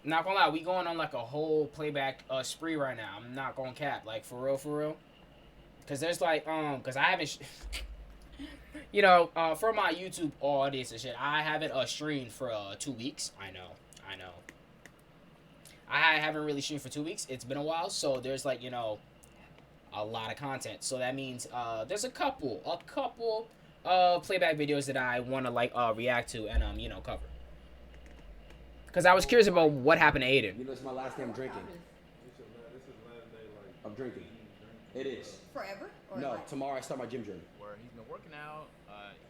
Not gonna lie, we going on like a whole playback spree right now. I'm not gonna cap, like for real, for real. Cause there's like cause I haven't, for my YouTube audience and shit, I haven't streamed for 2 weeks. I know. I haven't really streamed for 2 weeks. It's been a while, so there's like a lot of content. So that means there's a couple playback videos that I want to like react to and cover. Cause I was curious about what happened to Aiden. You know, it's my last day I'm drinking. I'm drinking. It is. Forever? Or No, like... tomorrow I start my gym journey. Where he's been working out,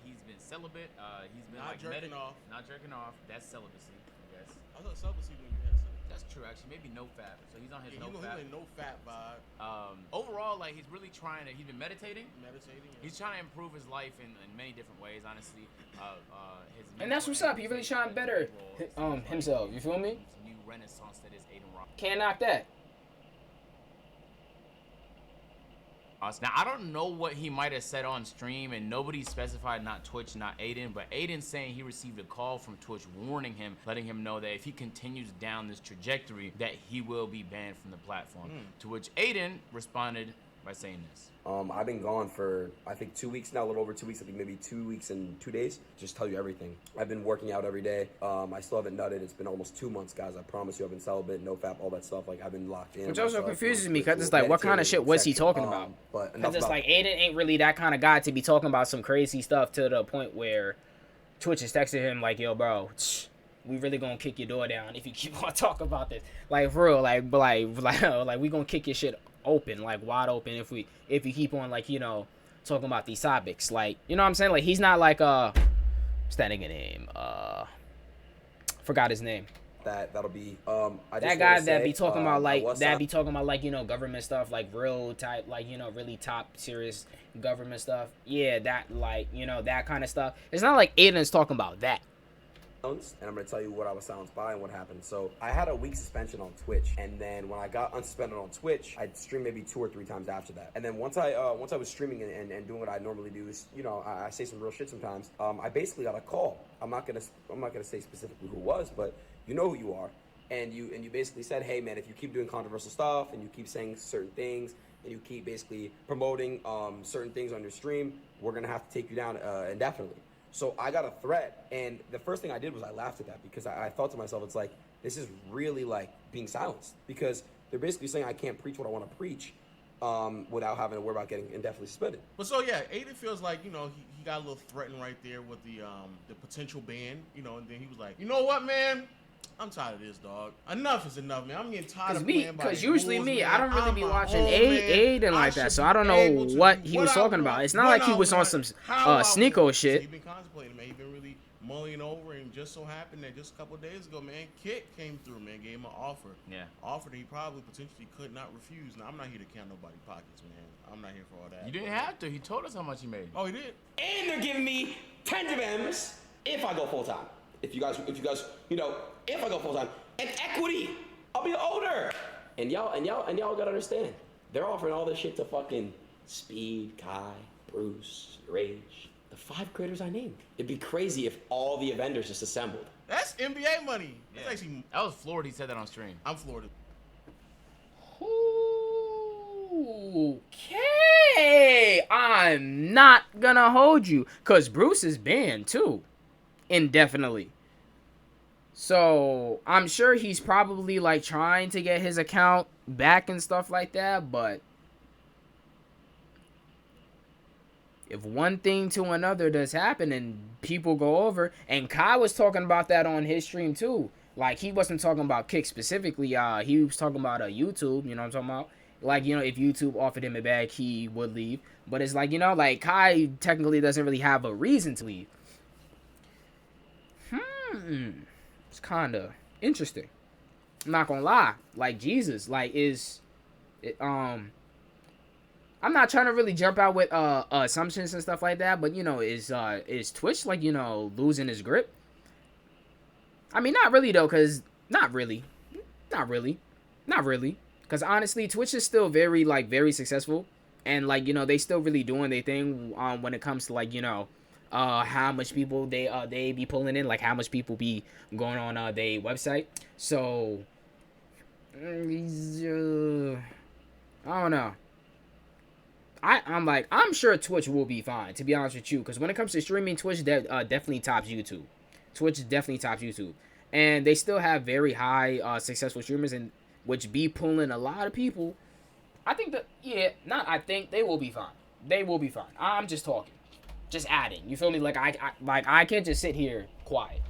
he's been celibate, he's been not jerking off. Not jerking off. That's celibacy, I guess. I thought celibacy when you had sex. That's true, actually. Maybe no fat. So he's on his no fat. He no fat vibe. Overall, like he's really trying to. He's been meditating. Meditating. Yeah. He's trying to improve his life in many different ways. Honestly, and that's what's up. He really trying to better himself. You feel me? New renaissance that is Aiden Rock. Can't knock that. Now, I don't know what he might have said on stream, and nobody specified, not Twitch, not Aiden, but Aiden saying he received a call from Twitch warning him, letting him know that if he continues down this trajectory, that he will be banned from the platform. To which Aiden responded by saying this. I've been gone for, I think, 2 weeks now, a little over 2 weeks, I think maybe 2 weeks and 2 days. Just tell you everything. I've been working out every day. I still haven't nutted. It's been almost 2 months, guys. I promise you I've been celibate, no fap, all that stuff. Like, I've been locked in. Which also confuses me, because it's like, what kind of shit was he talking about? Because it's like, Aiden ain't really that kind of guy to be talking about some crazy stuff to the point where Twitch is texting him like, yo, bro, we really gonna kick your door down if you keep on talking about this. Like, for real, like we gonna kick your shit open, like wide open, if you keep on like talking about these topics. Like, you know what I'm saying? Like, he's not like standing a name, forgot his name, that'll be that guy that be talking about like government stuff, like real type, like really top serious government stuff. Yeah, that, like, that kind of stuff. It's not like Aiden's talking about that. And I'm going to tell you what I was silenced by and what happened. So I had a week suspension on Twitch, and then when I got unsuspended on Twitch, I'd stream maybe 2 or 3 times after that. And then once I was streaming and doing what I normally do is, I say some real shit sometimes. I basically got a call. I'm not gonna say specifically who it was, but you know who you are. And you basically said, hey man, if you keep doing controversial stuff and you keep saying certain things and you keep basically promoting certain things on your stream, we're gonna have to take you down indefinitely. So I got a threat, and the first thing I did was I laughed at that, because I thought to myself, it's like, this is really like being silenced, because they're basically saying I can't preach what I want to preach without having to worry about getting indefinitely suspended. But so yeah, Aiden feels like he got a little threatened right there with the potential ban, and then he was like, you know what, man? I'm tired of this, dog. Enough is enough, man. I'm getting tired of playing by Because the usually rules, me, man. I don't really I'm be my watching own Aiden man. like that, so I don't know what he was talking about. It's not like he was on some Sneeko shit. He's been contemplating, man. He's been really mulling over, and just so happened that just a couple of days ago, man, Kit came through, man, gave him an offer. Yeah. Offer that he probably potentially could not refuse. Now, I'm not here to count nobody's pockets, man. I'm not here for all that. You didn't have to. He told us how much he made. Oh, he did? And they're giving me tens of M's if I go full time. If you guys, if I go full time, and equity, I'll be older. And y'all gotta understand, they're offering all this shit to fucking Speed, Kai, Bruce, Rage, the 5 creators I named. It'd be crazy if all the Avengers just assembled. That's NBA money. Yeah. That's actually. That was Florida. He said that on stream. I'm Florida. Okay, I'm not gonna hold you, cause Bruce is banned too, indefinitely. So I'm sure he's probably like trying to get his account back and stuff like that. But if one thing to another does happen and people go over, and Kai was talking about that on his stream too. Like, he wasn't talking about Kick specifically. He was talking about YouTube. You know what I'm talking about? Like, if YouTube offered him a bag, he would leave. But it's like, like Kai technically doesn't really have a reason to leave. It's kind of interesting. I'm not gonna lie. Like, Jesus, like, I'm not trying to really jump out with assumptions and stuff like that, but is Twitch like losing his grip? I mean, not really though, cause not really, cause honestly, Twitch is still very successful, and like they still really doing their thing when it comes to like how much people they be pulling in, like how much people be going on their website. So I don't know. I'm sure Twitch will be fine, to be honest with you, because when it comes to streaming, Twitch definitely tops YouTube. Twitch definitely tops YouTube, and they still have very high successful streamers, and which be pulling a lot of people. I think they will be fine. They will be fine. I'm just talking, just adding. You feel me? Like I can't just sit here quiet.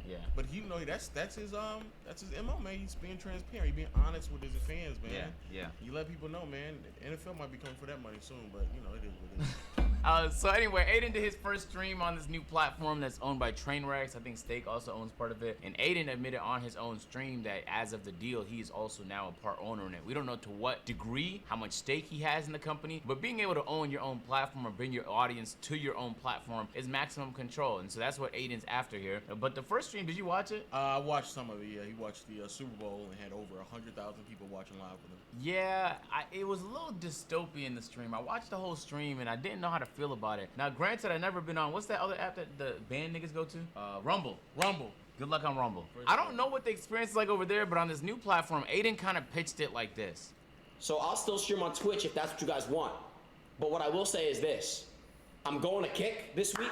Yeah. But that's his MO, man. He's being transparent. He's being honest with his fans, man. Yeah. You let people know, man. The NFL might be coming for that money soon, but it is what it is. So anyway, ADIN did his first stream on this new platform that's owned by Trainwrecks. I think Steak also owns part of it. And ADIN admitted on his own stream that as of the deal, he is also now a part owner in it. We don't know to what degree, how much stake he has in the company, but being able to own your own platform or bring your audience to your own platform is maximum control. And so that's what ADIN's after here. But the first stream, did you watch it? I watched some of it, yeah. He watched the Super Bowl and had over 100,000 people watching live with him. Yeah, it was a little dystopian, the stream. I watched the whole stream and I didn't know how to feel about it. Now, granted, I've never been on, what's that other app that the band niggas go to? Rumble. Good luck on Rumble. I don't know what the experience is like over there, but on this new platform, ADIN kind of pitched it like this. So I'll still stream on Twitch if that's what you guys want. But what I will say is this. I'm going to Kick this week.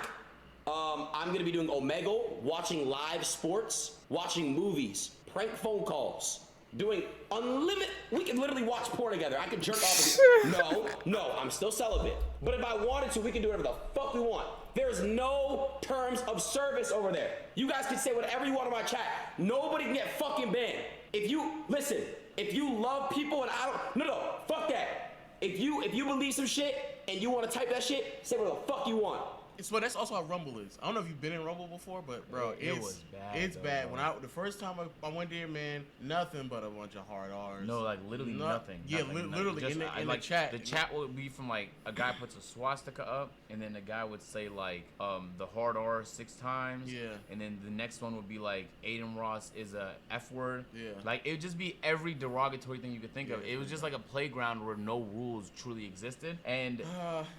I'm going to be doing Omegle, watching live sports, watching movies, prank phone calls, doing unlimited. We can literally watch porn together. I can jerk off with you. No, I'm still celibate. But if I wanted to, we can do whatever the fuck we want. There's no terms of service over there. You guys can say whatever you want in my chat. Nobody can get fucking banned. If you love people and no, fuck that. If you believe some shit and you want to type that shit, say whatever the fuck you want. So that's also how Rumble is. I don't know if you've been in Rumble before, but bro, it was bad. It's bad. When the first time I went there, man, nothing but a bunch of hard R's. No, like literally nothing. Yeah, literally just, in the chat. The chat would be from like a guy puts a swastika up, and then the guy would say like the hard R 6 times. Yeah. And then the next one would be like Aiden Ross is a F word. Yeah. Like it would just be every derogatory thing you could think of. It was just like a playground where no rules truly existed. And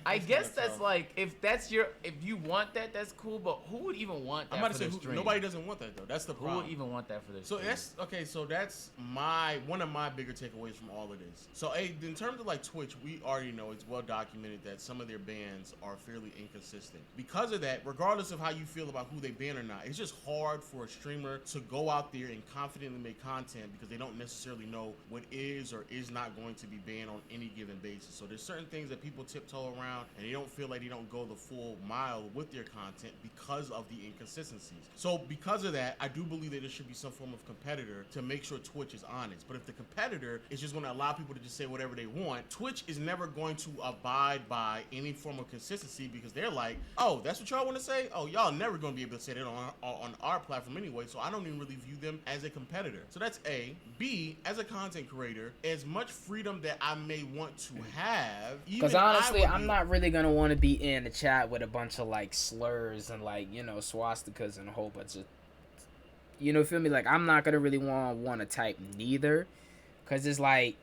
I guess that's like if you want that, that's cool, but who would even want that for their stream? Nobody doesn't want that though. That's the problem. Who would even want that for their stream? So that's one of my bigger takeaways from all of this. So in terms of like Twitch, we already know it's well documented that some of their bans are fairly inconsistent. Because of that, regardless of how you feel about who they ban or not, it's just hard for a streamer to go out there and confidently make content because they don't necessarily know what is or is not going to be banned on any given basis. So there's certain things that people tiptoe around and they don't feel like they don't go the full mile with their content because of the inconsistencies. So because of that, I do believe that there should be some form of competitor to make sure Twitch is honest. But if the competitor is just going to allow people to just say whatever they want, Twitch is never going to abide by any form of consistency because they're like, oh, that's what y'all want to say? Oh, y'all never going to be able to say that on our platform anyway, so I don't even really view them as a competitor. So that's A. B, as a content creator, as much freedom that I may want to have, because honestly, I'm not really going to want to be in the chat with a bunch of like slurs and like, swastikas and a whole bunch of, feel me? Like, I'm not going to really want to type neither, because it's like,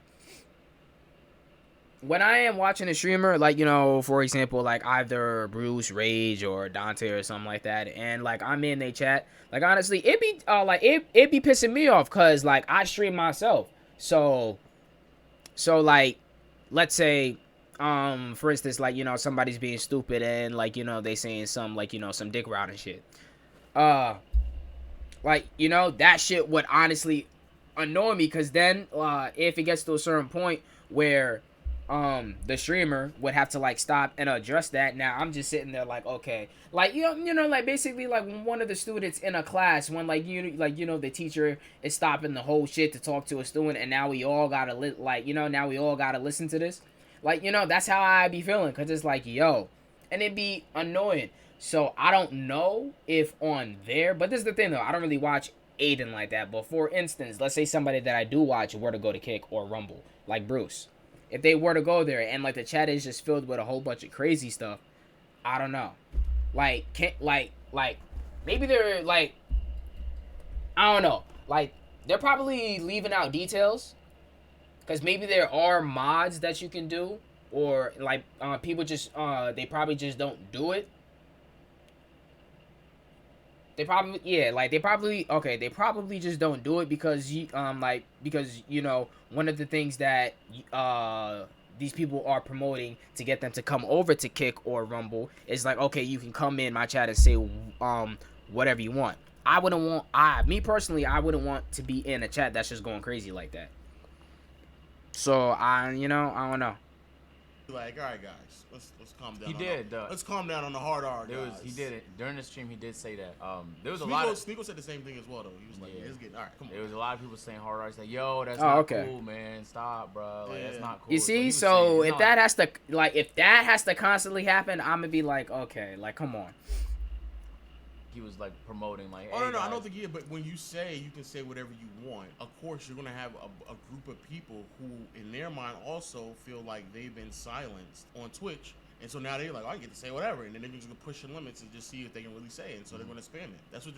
when I am watching a streamer, like, for example, like either Bruce, Rage, or Dante or something like that, and like I'm in their chat, like honestly, it be pissing me off, cause like I stream myself, so like, let's say, for instance, like, somebody's being stupid and like, they saying some like, some dick route and shit, like, that shit would honestly annoy me, cause then if it gets to a certain point where the streamer would have to like stop and address that. Now I'm just sitting there like, okay, like like basically like when one of the students in a class, when like the teacher is stopping the whole shit to talk to a student, and now we all gotta now we all gotta listen to this, like, that's how I be feeling, cause it's like, and it'd be annoying. So I don't know if on there, but this is the thing though, I don't really watch ADIN like that. But for instance, let's say somebody that I do watch were to go to Kick or Rumble, like Bruce. If they were to go there and like the chat is just filled with a whole bunch of crazy stuff, I don't know. Like, maybe they're like, I don't know. Like, they're probably leaving out details, because maybe there are mods that you can do, or like people just they probably just don't do it. They probably just don't do it because one of the things that these people are promoting to get them to come over to Kick or Rumble is like, okay, you can come in my chat and say whatever you want. Me personally, I wouldn't want to be in a chat that's just going crazy like that. So I don't know. Like, all right, guys, let's calm down. He did. Let's calm down on the hard R, guys. He did it during the stream. He did say that. There was a Sneeko, lot of Sneeko said the same thing as well, though. He was like, "It's getting all right. Come on." There was a lot of people saying hard R. He's like, "Yo, that's not cool, man. Stop, bro. Like, that's not cool." You see, so if that has to constantly happen, I'm gonna be like, okay, like, come on. He was like promoting like, oh, hey, no, guys. I don't think but when you can say whatever you want. Of course, you're gonna have a group of people who, in their mind, also feel like they've been silenced on Twitch, and so now they're like, oh, I get to say whatever, and then they're just gonna push the limits and just see if they can really say it, and so they're gonna spam it. That's what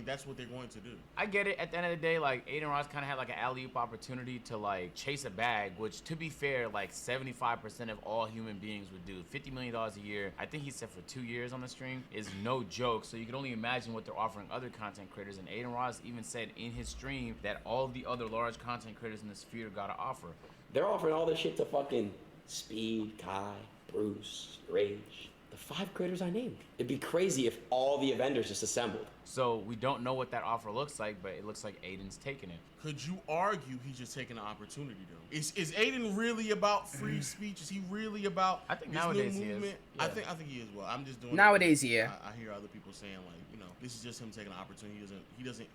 that's what they're going to do. I get it. At the end of the day, like, Adin Ross kind of had like an alley-oop opportunity to like chase a bag, which, to be fair, like 75% of all human beings would do. $50 million a year. I think he said for 2 years on the stream is no joke. So you can only imagine what they're offering other content creators. And Adin Ross even said in his stream that all the other large content creators in the sphere got to offer. They're offering all this shit to fucking Speed, Kai, Bruce, Rage. The 5 creators I named. It'd be crazy if all the vendors just assembled. So we don't know what that offer looks like, but it looks like Aiden's taking it. Could you argue he's just taking an opportunity, though? Is Aiden really about free speech? Is he really about I think this nowadays new movement? he is. Yeah. I think he is. Well, I'm just doing Nowadays, it. yeah. I hear other people saying, like, this is just him taking an opportunity.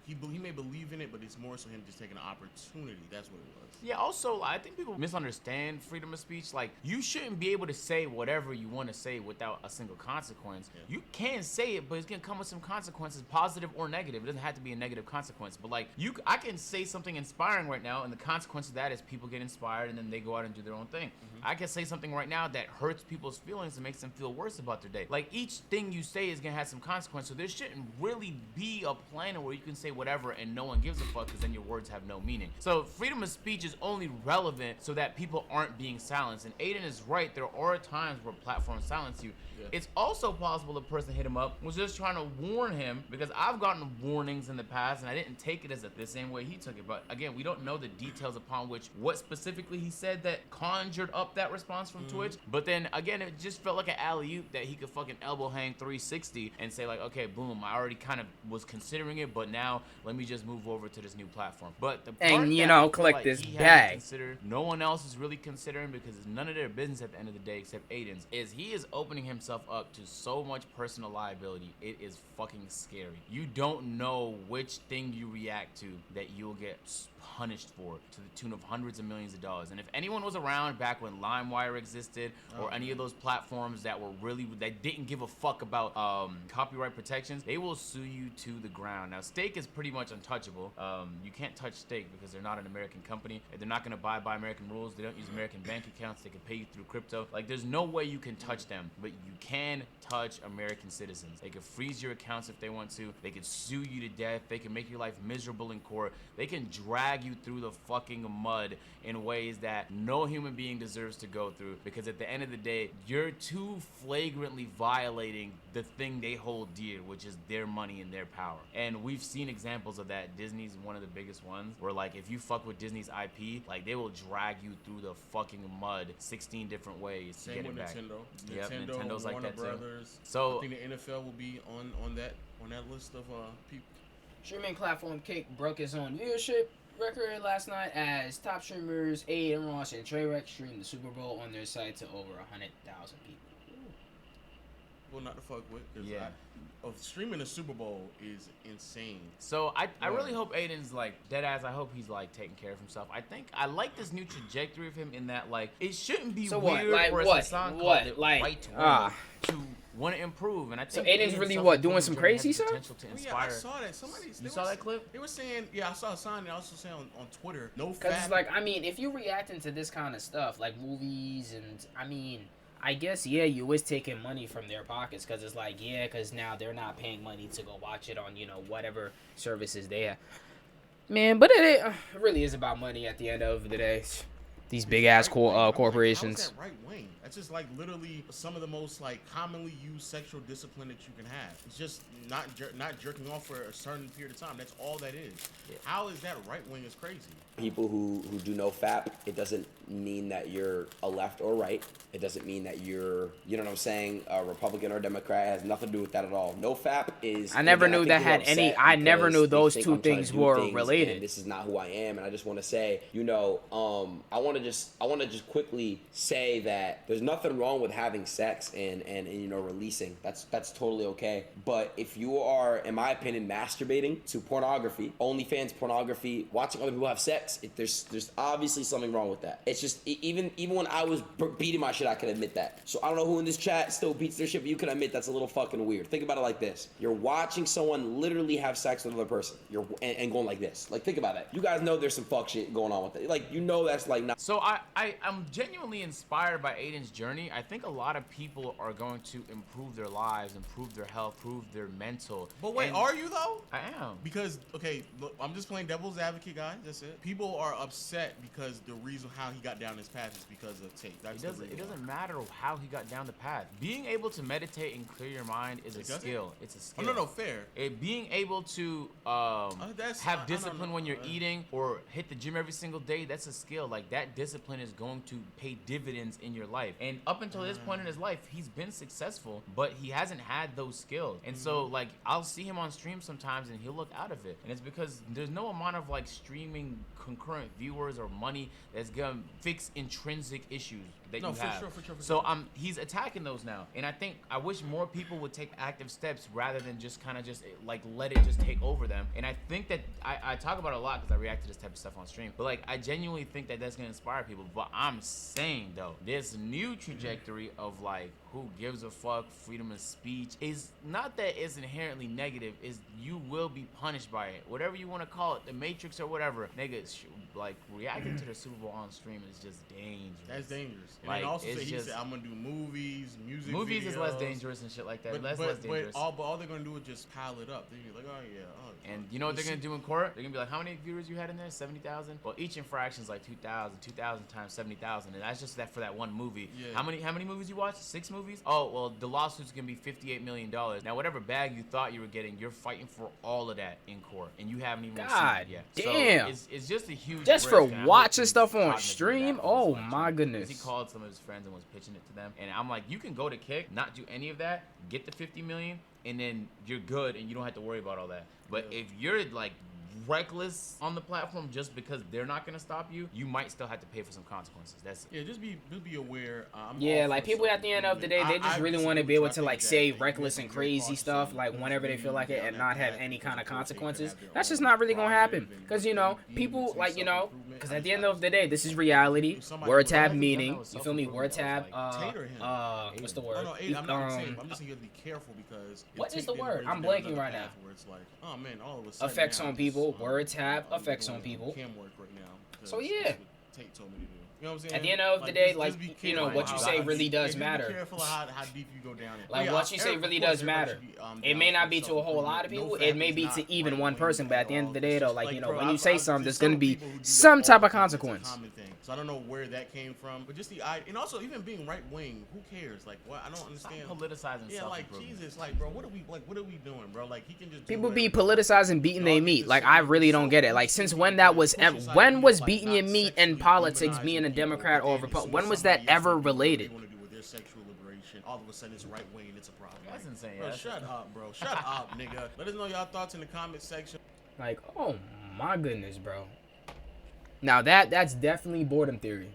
He may believe in it, but it's more so him just taking an opportunity. That's what it was. Yeah, also, I think people misunderstand freedom of speech. Like, you shouldn't be able to say whatever you want to say without a single consequence. Yeah. You can say it, but it's going to come with some consequences, positive or negative. It doesn't have to be a negative consequence. But, like, I can say something inspiring right now, and the consequence of that is people get inspired, and then they go out and do their own thing. Mm-hmm. I can say something right now that hurts people's feelings and makes them feel worse about their day. Like, each thing you say is going to have some consequence, so there shouldn't really be a planet where you can say whatever and no one gives a fuck, because then your words have no meaning. So freedom of speech is only relevant so that people aren't being silenced. And Aiden is right, there are times where platforms silence you. Yeah. It's also possible the person hit him up was just trying to warn him, because I've gotten warnings in the past and I didn't take it as the same way he took it. But again, we don't know the details upon what specifically he said that conjured up that response from Twitch. But then again, it just felt like an alley-oop that he could fucking elbow hang 360 and say like, okay, boom, I already kind of was considering it, but now let me just move over to this new platform. But the part that collect like this he bag. No one else is really considering, because it's none of their business at the end of the day except Aiden's, is he is opening himself up to so much personal liability. It is fucking scary. You don't know which thing you react to that you'll get punished for, to the tune of hundreds of millions of dollars. And if anyone was around back when LimeWire existed, or any of those platforms that didn't give a fuck about copyright protections, they will sue you to the ground. Now, Stake is pretty much untouchable. You can't touch Stake because they're not an American company. They're not going to abide by American rules. They don't use American bank accounts. They can pay you through crypto. Like, there's no way you can touch them, but you can touch American citizens. They can freeze your accounts if they want to. They can sue you to death. They can make your life miserable in court. They can drag you through the fucking mud in ways that no human being deserves to go through, because at the end of the day, you're too flagrantly violating the thing they hold dear, which is their money and their power. And we've seen examples of that. Disney's one of the biggest ones, where like if you fuck with Disney's IP, like they will drag you through the fucking mud 16 different ways to get it back. Nintendo. Yep, Nintendo's like that Brothers. too. So I think the NFL will be on that list of people. Streaming platform Kick broke its own viewership record last night as top streamers Aiden Ross and Treyrex streamed the Super Bowl on their site to over 100,000 people. Well, not to fuck with. Yeah. Streaming the Super Bowl is insane. So I really hope Aiden's like dead ass. I hope he's like taking care of himself. I like this new trajectory of him in that like it shouldn't be weird or as Hassan called it, right to want to improve. And I think so Aiden's really doing some crazy stuff. Yeah, I saw that. You saw that clip? They were saying, I saw Hassan. They also saying on Twitter, no fat. Because it's like, I mean, if you're reacting to this kind of stuff like movies, and I mean, I guess, you is taking money from their pockets, because it's like, because now they're not paying money to go watch it on, whatever services they have. Man, but it really is about money at the end of the day. These big ass corporations. How is that right wing? That's just like literally some of the most like commonly used sexual discipline that you can have. It's just not jerking off for a certain period of time. That's all that is. Yeah. How is that right wing? Is crazy. People who do no FAP, it doesn't mean that you're a left or right. It doesn't mean that you're, you know what I'm saying, a Republican or Democrat. It has nothing to do with that at all. No FAP is. I never knew that had any. I never knew those two things were related. This is not who I am, and I just want to say, you know, I want to just quickly say that there's nothing wrong with having sex and you know, releasing. That's totally okay. But if you are, in my opinion, masturbating to pornography, OnlyFans pornography, watching other people have sex, there's obviously something wrong with that. It's just even when I was beating my shit, I could admit that. So I don't know who in this chat still beats their shit, but you can admit that's a little fucking weird. Think about it like this: you're watching someone literally have sex with another person, and going like this. Like, think about that. You guys know there's some fuck shit going on with it. Like, you know that's like not. So I'm genuinely inspired by Aiden's journey. I think a lot of people are going to improve their lives, improve their health, improve their mental. But wait, are you though? I am. Because, okay, look, I'm just playing devil's advocate, guys. That's it. People are upset because the reason how he got down this path is because of tape. It doesn't matter how he got down the path. Being able to meditate and clear your mind is a skill. It's a skill. Oh, no, fair. Being able to have discipline when you're eating or hit the gym every single day, that's a skill. Like, that discipline is going to pay dividends in your life. And up until this point in his life, he's been successful, but he hasn't had those skills. And so, like, I'll see him on stream sometimes and he'll look out of it. And it's because there's no amount of, like, streaming concurrent viewers or money that's gonna fix intrinsic issues that you have. For sure. So he's attacking those now, and I wish more people would take active steps rather than just kind of just like let it just take over them. And I think that I talk about it a lot because I react to this type of stuff on stream, but like I genuinely think that that's gonna inspire people. But I'm saying though, this new trajectory of like who gives a fuck, freedom of speech is not that it's inherently negative, is you will be punished by it, whatever you want to call it, the Matrix or whatever. Nigga, like reacting to the Super Bowl on stream is just dangerous. That's dangerous. And like, then also he said I'm gonna do movies, music movies videos. Is less dangerous and shit like that. Less dangerous. But all they're gonna do is just pile it up. They're gonna be like, oh yeah. And you know what they're gonna do in court? They're gonna be like, how many viewers you had in there? 70,000. Well, each infraction is like 2,000 times 70,000, and that's just that for that one movie. Yeah. How many movies you watched? 6 movies? Oh well, the lawsuit's gonna be $58 million. Now whatever bag you thought you were getting, you're fighting for all of that in court, and you haven't even seen it yet. Damn. So it's just a huge just risk, for watching stuff on stream. Oh my goodness. He called some of his friends and was pitching it to them, and I'm like, you can go to Kick, not do any of that, get the 50 million, and then you're good, and you don't have to worry about all that. But if you're like reckless on the platform just because they're not gonna stop you, you might still have to pay for some consequences. That's just be aware. Like people at the end of the day, they just really want to be able to like say reckless and crazy stuff like whenever they feel like it and not have any kind of consequences. That's just not really gonna happen because you know people like because at the end of the day, this is reality. Word tab meeting. You feel me? Word tab. What's the word? I'm just gonna be careful because what is the word? I'm blanking right now. Where it's like, oh man, all of a sudden effects on people. Word tab effects on people. Cam work right now. So yeah. Tate told me to do. You know what I'm saying? At the end of the day, like you know, what you say really does matter. Be careful of how deep you go down it. Like what you say really does matter. It may not be to a whole lot of people. It may be to even one person. But at the end of the day, though, like you know, when you say something, there's gonna be some type of consequence. So I don't know where that came from, but just the idea, and also even being right wing, who cares? Like, what? I don't understand. Stop politicizing. Yeah, like Jesus, like, bro, what are we doing, bro? Like, he can just. People be politicizing beating their meat. Like, I really don't get it. Like, since when that was? When was beating your meat in politics being a Democrat or a Republican? When was that ever related? Want to do with their sexual liberation? All of a sudden, it's right wing and it's a problem. That's insane. Bro, shut up, bro. Shut up, nigga. Let us know y'all thoughts in the comment section. Like, oh my goodness, bro. Now that's definitely boredom theory.